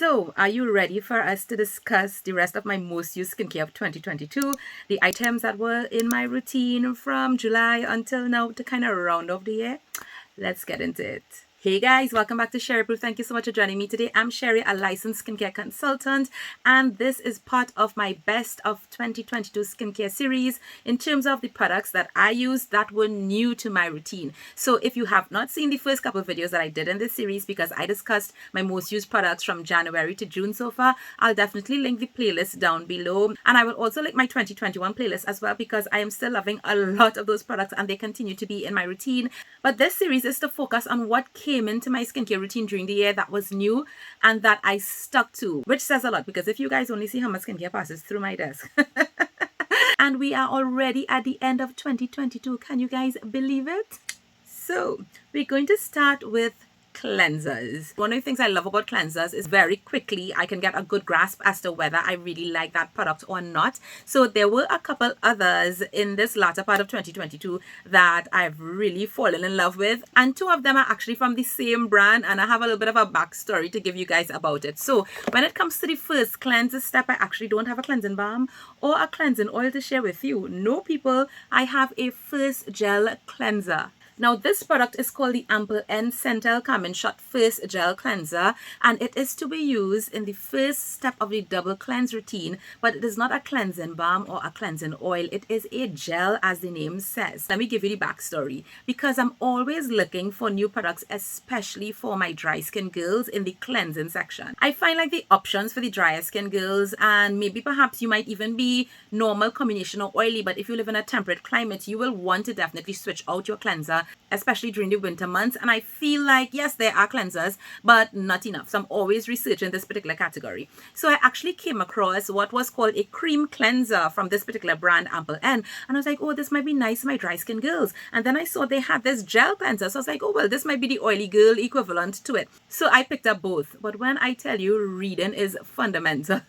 So, are you ready for us to discuss the rest of my most used skincare of 2022? The items that were in my routine from July until now to kind of round off the year? Let's get into it. Hey guys, welcome back to Sheri Approved. Thank you so much for joining me today. I'm Sheri, a licensed skincare consultant, and this is part of my best of 2022 skincare series in terms of the products that I use that were new to my routine. So if you have not seen the first couple of videos that I did in this series, because I discussed my most used products from January to June so far, I'll definitely link the playlist down below. And I will also link my 2021 playlist as well, because I am still loving a lot of those products and they continue to be in my routine. But this series is to focus on what came into my skincare routine during the year that was new and that I stuck to, which says a lot, because if you guys only see how much skincare passes through my desk. And we are already at the end of 2022. Can you guys believe it? So we're going to start with cleansers. One of the things I love about cleansers is very quickly I can get a good grasp as to whether I really like that product or not. So there were a couple others in this latter part of 2022 that I've really fallen in love with, and two of them are actually from the same brand, and I have a little bit of a backstory to give you guys about it. So when it comes to the first cleanser step, I actually don't have a cleansing balm or a cleansing oil to share with you. No, people, I have a first gel cleanser. Now this product is called the Ample N Centel Calming Shot First Gel Cleanser, and it is to be used in the first step of the double cleanse routine, but it is not a cleansing balm or a cleansing oil. It is a gel, as the name says. Let me give you the backstory, because I'm always looking for new products, especially for my dry skin girls, in the cleansing section. I find like the options for the drier skin girls, and maybe perhaps you might even be normal, combination, or oily, but if you live in a temperate climate, you will want to definitely switch out your cleanser, especially during the winter months. And I feel like, yes, there are cleansers, but not enough. So I'm always researching this particular category. So I actually came across what was called a cream cleanser from this particular brand, Ample N. And I was like, oh, this might be nice for my dry skin girls. And then I saw they had this gel cleanser. So I was like, oh, well, this might be the oily girl equivalent to it. So I picked up both. But when I tell you, reading is fundamental.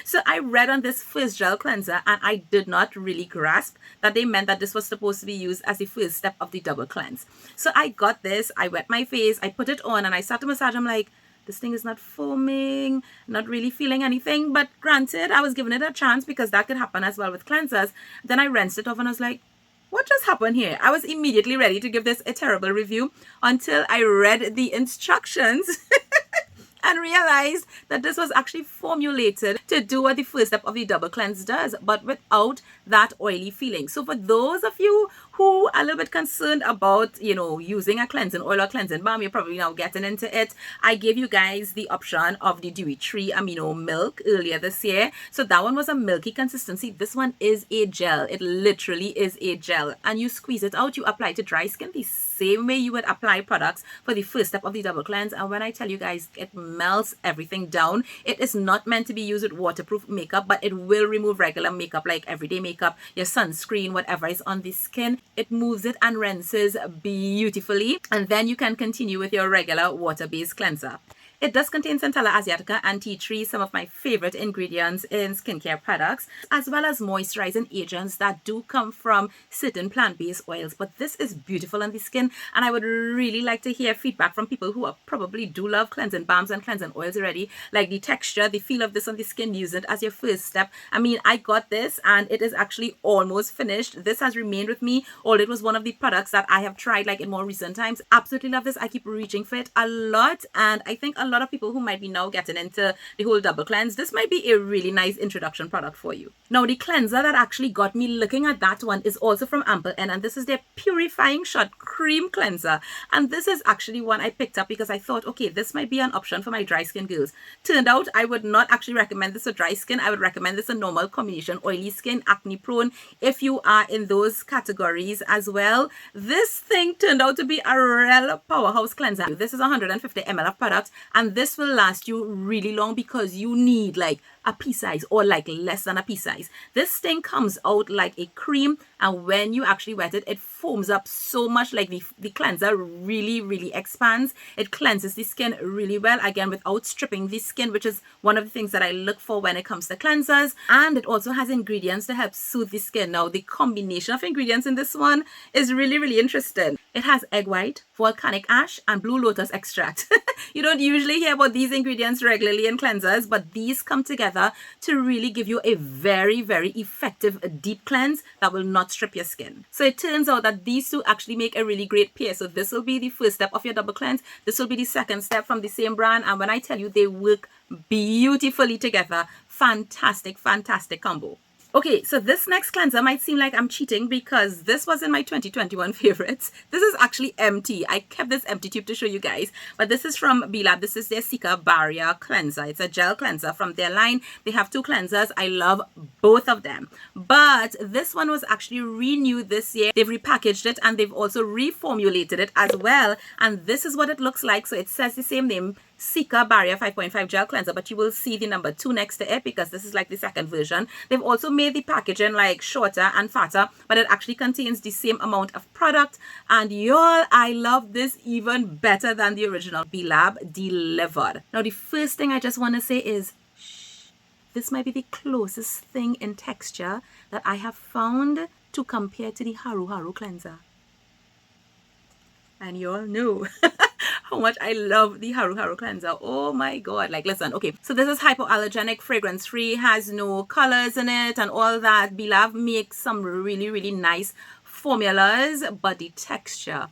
So I read on this first gel cleanser, and I did not really grasp that they meant that this was supposed to be used as the first step of the double cleanse. So I got this, I wet my face, I put it on, and I started to massage. I'm like, this thing is not foaming, not really feeling anything. But granted, I was giving it a chance, because that could happen as well with cleansers. Then I rinsed it off and I was like, what just happened here? I was immediately ready to give this a terrible review until I read the instructions and realized that this was actually formulated to do what the first step of the double cleanse does, but without that oily feeling. So for those of you who are a little bit concerned about, using a cleansing oil or cleansing balm, you're probably now getting into it. I gave you guys the option of the Dewy Tree Amino Milk earlier this year. So that one was a milky consistency. This one is a gel. It literally is a gel. And you squeeze it out, you apply to dry skin the same way you would apply products for the first step of the double cleanse. And when I tell you guys, it melts everything down. It is not meant to be used with waterproof makeup, but it will remove regular makeup, like everyday makeup, your sunscreen, whatever is on the skin. It moves it and rinses beautifully, and then you can continue with your regular water-based cleanser. It does contain Centella asiatica and tea tree, some of my favorite ingredients in skincare products, as well as moisturizing agents that do come from certain plant-based oils. But this is beautiful on the skin, and I would really like to hear feedback from people who probably do love cleansing balms and cleansing oils already, like the texture, the feel of this on the skin. Use it as your first step. I mean, I got this and it is actually almost finished. This has remained with me, although it was one of the products that I have tried like in more recent times. Absolutely love this. I keep reaching for it a lot, and I think a lot of people who might be now getting into the whole double cleanse, this might be a really nice introduction product for you. Now, the cleanser that actually got me looking at that one is also from Ample N, and this is their Purifying Shot Cream Cleanser. And this is actually one I picked up because I thought, okay, this might be an option for my dry skin girls. Turned out I would not actually recommend this for dry skin. I would recommend this for normal, combination, oily skin, acne prone, if you are in those categories as well. This thing turned out to be a real powerhouse cleanser. This is 150 ml of product, and this will last you really long, because you need like a pea size or like less than a pea size. This thing comes out like a cream, and when you actually wet it, it foams up so much. Like the cleanser really expands. It cleanses the skin really well, again without stripping the skin, which is one of the things that I look for when it comes to cleansers. And it also has ingredients to help soothe the skin. Now, the combination of ingredients in this one is really interesting. It has egg white, volcanic ash, and blue lotus extract. You don't usually hear about these ingredients regularly in cleansers, but these come together to really give you a very, very effective deep cleanse that will not strip your skin. So it turns out that these two actually make a really great pair. So this will be the first step of your double cleanse. This will be the second step from the same brand. And when I tell you, they work beautifully together. Fantastic, fantastic combo. Okay, so this next cleanser might seem like I'm cheating because this was in my 2021 favorites. This is actually empty. I kept this empty tube to show you guys, but this is from B-Lab. This is their Cica Barrier Cleanser. It's a gel cleanser from their line. They have two cleansers. I love both of them, but this one was actually renewed this year. They've repackaged it and they've also reformulated it as well, and this is what it looks like. So it says the same name, Cica Barrier 5.5 Gel Cleanser, but you will see the number 2 next to it because this is like the second version. They've also made the packaging like shorter and fatter, but it actually contains the same amount of product. And y'all, I love this even better than the original. B-Lab delivered. Now, the first thing I just want to say is, this might be the closest thing in texture that I have found to compare to the Haru Haru cleanser. And you all know how much I love the Haru Haru cleanser. Oh my god. Like, listen, okay, so this is hypoallergenic, fragrance free, has no colors in it and all that. B-Lab makes some really, really nice formulas, but the texture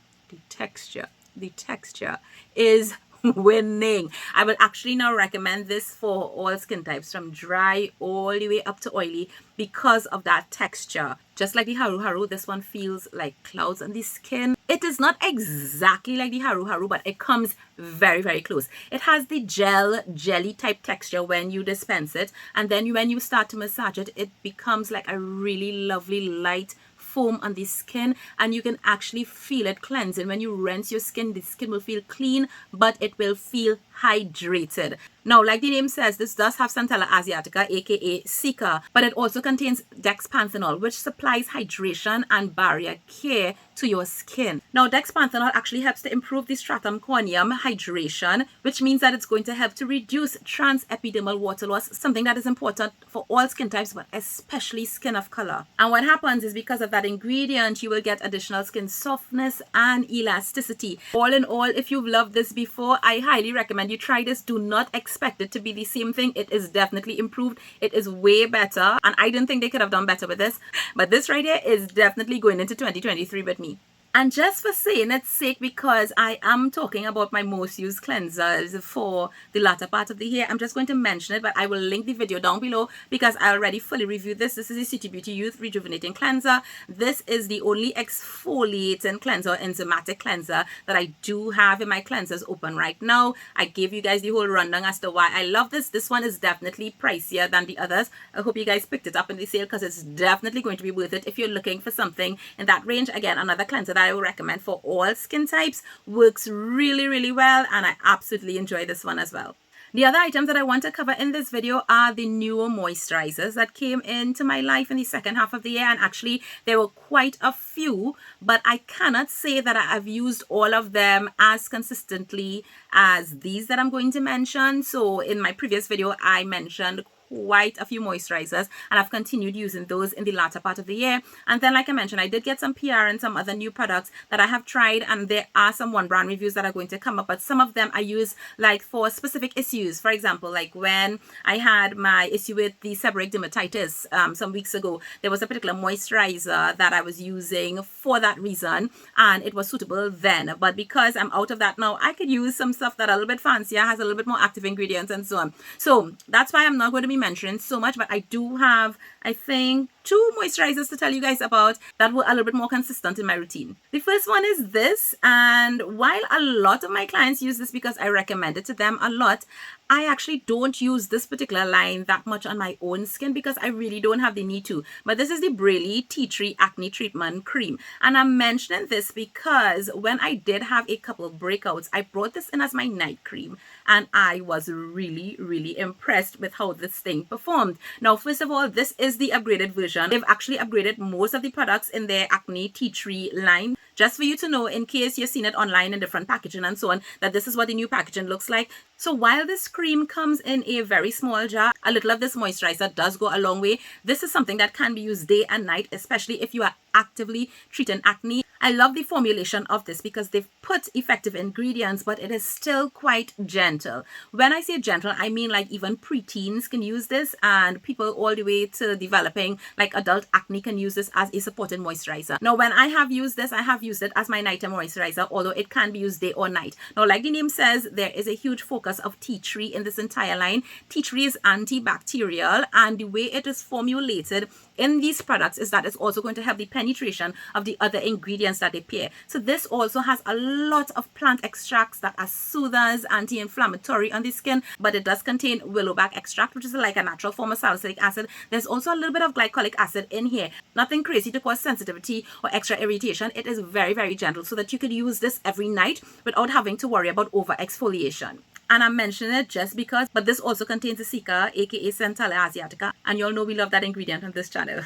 is winning. I will actually now recommend this for all skin types from dry all the way up to oily because of that texture. Just like the Haru Haru, this one feels like clouds on the skin. It is not exactly like the Haru Haru, but it comes very, very close. It has the jelly type texture when you dispense it, and then when you start to massage it, it becomes like a really lovely light foam on the skin, and you can actually feel it cleansing. When you rinse your skin, the skin will feel clean, but it will feel hydrated. Now, like the name says, this does have Centella asiatica, aka Cica, but it also contains dexpanthenol, which supplies hydration and barrier care to your skin. Now, dexpanthenol actually helps to improve the stratum corneum hydration, which means that it's going to help to reduce transepidermal water loss, something that is important for all skin types, but especially skin of color. And what happens is, because of that ingredient, you will get additional skin softness and elasticity. All in all, if you've loved this before, I highly recommend you try this. Do not expect it to be the same thing. It is definitely improved. It is way better, and I didn't think they could have done better with this, but this right here is definitely going into 2023 with me. And just for saying its sake, because I am talking about my most used cleansers for the latter part of the year, I'm just going to mention it, but I will link the video down below because I already fully reviewed this. This is the City Beauty Youth Rejuvenating Cleanser. This is the only exfoliating cleanser, enzymatic cleanser that I do have in my cleansers open right now. I gave you guys the whole rundown as to why I love this. This one is definitely pricier than the others. I hope you guys picked it up in the sale because it's definitely going to be worth it if you're looking for something in that range. Again, another cleanser that I will recommend for all skin types. Works really, really well, and I absolutely enjoy this one as well. The other items that I want to cover in this video are the newer moisturizers that came into my life in the second half of the year, and actually there were quite a few, but I cannot say that I've used all of them as consistently as these that I'm going to mention. So in my previous video, I mentioned quite a few moisturizers, and I've continued using those in the latter part of the year. And then, like I mentioned, I did get some PR and some other new products that I have tried, and there are some one brand reviews that are going to come up, but some of them I use like for specific issues. For example, like when I had my issue with the seborrheic dermatitis some weeks ago, there was a particular moisturizer that I was using for that reason, and it was suitable then. But because I'm out of that now, I could use some stuff that are a little bit fancier, has a little bit more active ingredients and so on. So that's why I'm not going to be mentioning so much, but I do have, I think, 2 moisturizers to tell you guys about that were a little bit more consistent in my routine. The first one is this, and while a lot of my clients use this because I recommend it to them a lot, I actually don't use this particular line that much on my own skin because I really don't have the need to. But this is the Braley Tea Tree Acne Treatment Cream, and I'm mentioning this because when I did have a couple of breakouts, I brought this in as my night cream, and I was really, really impressed with how this thing performed. Now, first of all, this is the upgraded version. They've actually upgraded most of the products in their Acne Tea Tree line, just for you to know, in case you've seen it online in different packaging and so on, that this is what the new packaging looks like. So while this cream comes in a very small jar, a little of this moisturizer does go a long way. This is something that can be used day and night, especially if you are actively treating acne. I love the formulation of this because they've put effective ingredients, but it is still quite gentle. When I say gentle, I mean like even preteens can use this, and people all the way to developing like adult acne can use this as a supporting moisturizer. Now, when I have used this, I have used it as my nighttime moisturizer, although it can be used day or night. Now, like the name says, there is a huge focus of tea tree in this entire line. Tea tree is antibacterial, and the way it is formulated in these products is that it's also going to help the penetration of the other ingredients that they pair. So this also has a lot of plant extracts that are soothers, anti-inflammatory on the skin, but it does contain willowback extract, which is like a natural form of salicylic acid. There's also a little bit of glycolic acid in here. Nothing crazy to cause sensitivity or extra irritation. It is very, very gentle so that you could use this every night without having to worry about over exfoliation. And I'm mentioning it just because, but this also contains a cica, aka Centella asiatica, and y'all know we love that ingredient on this channel.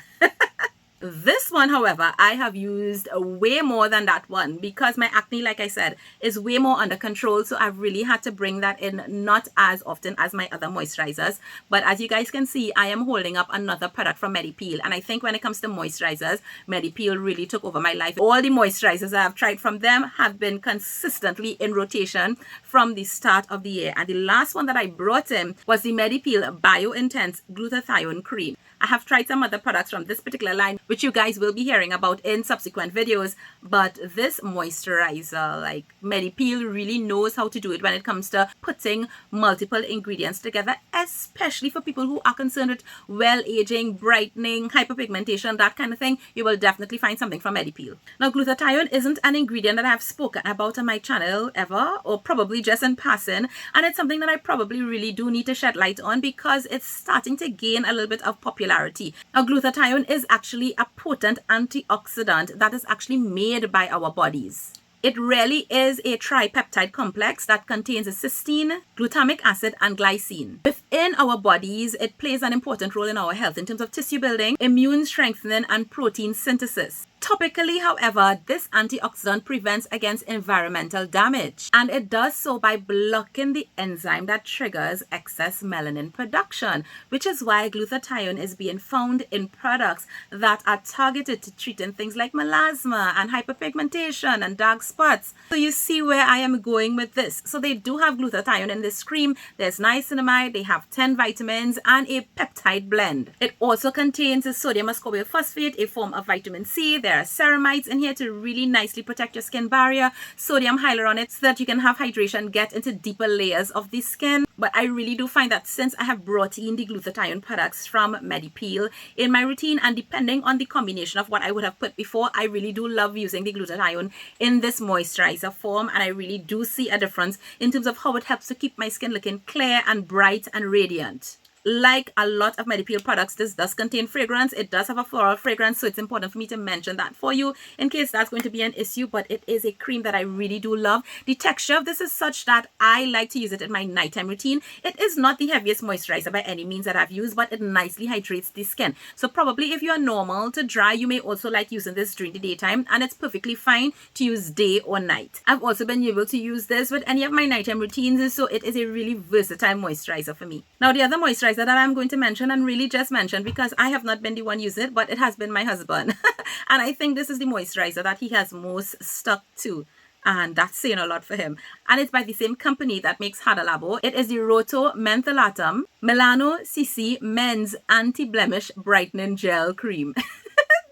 This one, however, I have used way more than that one because my acne, like I said, is way more under control. So I've really had to bring that in not as often as my other moisturizers. But as you guys can see, I am holding up another product from Medipeel. And I think when it comes to moisturizers, Medipeel really took over my life. All the moisturizers I have tried from them have been consistently in rotation from the start of the year. And the last one that I brought in was the Medipeel Bio Intense Glutathione Cream. I have tried some other products from this particular line, which you guys will be hearing about in subsequent videos. But this moisturizer, like Medipeel really knows how to do it when it comes to putting multiple ingredients together, especially for people who are concerned with well-aging, brightening, hyperpigmentation, that kind of thing. You will definitely find something from Medipeel. Now, glutathione isn't an ingredient that I've spoken about on my channel ever, or probably just in passing. And it's something that I probably really do need to shed light on because it's starting to gain a little bit of popularity. Now, glutathione is actually a potent antioxidant that is actually made by our bodies. It really is a tripeptide complex that contains a cysteine, glutamic acid, and glycine. Within our bodies, it plays an important role in our health in terms of tissue building, immune strengthening, and protein synthesis. Topically, however, this antioxidant prevents against environmental damage, and it does so by blocking the enzyme that triggers excess melanin production, which is why glutathione is being found in products that are targeted to treating things like melasma and hyperpigmentation and dark spots. So you see where I am going with this. So they do have glutathione in this cream. There's niacinamide, they have 10 vitamins, and a peptide blend. It also contains a sodium ascorbyl phosphate, a form of vitamin C. There are ceramides in here to really nicely protect your skin barrier, sodium hyaluronic so that you can have hydration, get into deeper layers of the skin. But I really do find that since I have brought in the glutathione products from Medipeel in my routine, and depending on the combination of what I would have put before, I really do love using the glutathione in this moisturizer form, and I really do see a difference in terms of how it helps to keep my skin looking clear and bright and radiant. Like a lot of Medipeel products, this does contain fragrance. It does have a floral fragrance, so it's important for me to mention that for you in case that's going to be an issue. But it is a cream that I really do love. The texture of this is such that I like to use it in my nighttime routine. It is not the heaviest moisturizer by any means that I've used, but it nicely hydrates the skin. So probably if you are normal to dry, you may also like using this during the daytime, and it's perfectly fine to use day or night. I've also been able to use this with any of my nighttime routines, so it is a really versatile moisturizer for me. Now, the other moisturizer that I'm going to mention, and really just mention because I have not been the one using it, but it has been my husband. And I think this is the moisturizer that he has most stuck to, and that's saying a lot for him. And it's by the same company that makes Hada Labo. It is the Roto Mentholatum Melano CC Men's Anti-Blemish Brightening Gel Cream.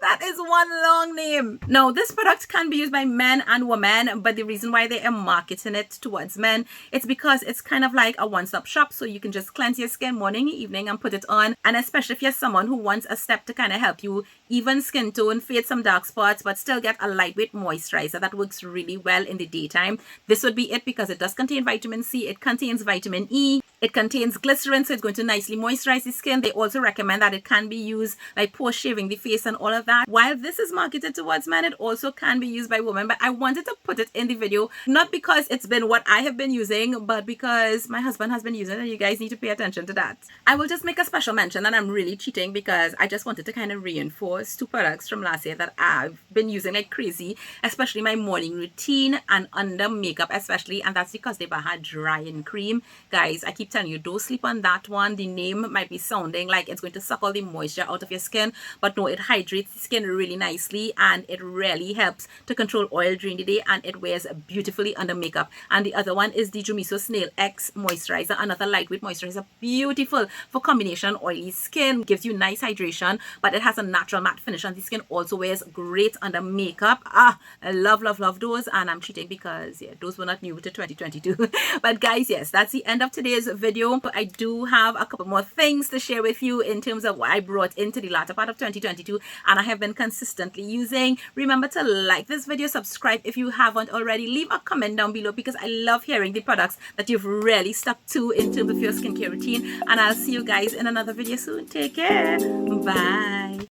That is one long name. Now, this product can be used by men and women, but the reason why they are marketing it towards men, it's because it's kind of like a one-stop shop. So you can just cleanse your skin morning, evening, and put it on. And especially if you're someone who wants a step to kind of help you even skin tone, fade some dark spots, but still get a lightweight moisturizer that works really well in the daytime, this would be it because it does contain vitamin C, it contains vitamin E, it contains glycerin, so it's going to nicely moisturize the skin. They also recommend that it can be used like post shaving the face and all of that. While this is marketed towards men, it also can be used by women, but I wanted to put it in the video, not because it's been what I have been using, but because my husband has been using it, and you guys need to pay attention to that. I will just make a special mention that I'm really cheating because I just wanted to kind of reinforce two products from last year that I've been using like crazy, especially my morning routine and under makeup especially, and that's because they had drying cream. Guys, I keep keep telling you, don't sleep on that one. The name might be sounding like it's going to suck all the moisture out of your skin, but no, it hydrates the skin really nicely, and it really helps to control oil during the day, and it wears beautifully under makeup. And the other one is the Jumiso Snail X moisturizer, another lightweight moisturizer, beautiful for combination oily skin, gives you nice hydration, but it has a natural matte finish on the skin, also wears great under makeup. I love those, and I'm cheating because yeah, those were not new to 2022. But guys, yes, that's the end of today's video. I do have a couple more things to share with you in terms of what I brought into the latter part of 2022 and I have been consistently using. Remember to like this video, subscribe if you haven't already, leave a comment down below because I love hearing the products that you've really stuck to in terms of your skincare routine, and I'll see you guys in another video soon. Take care. Bye.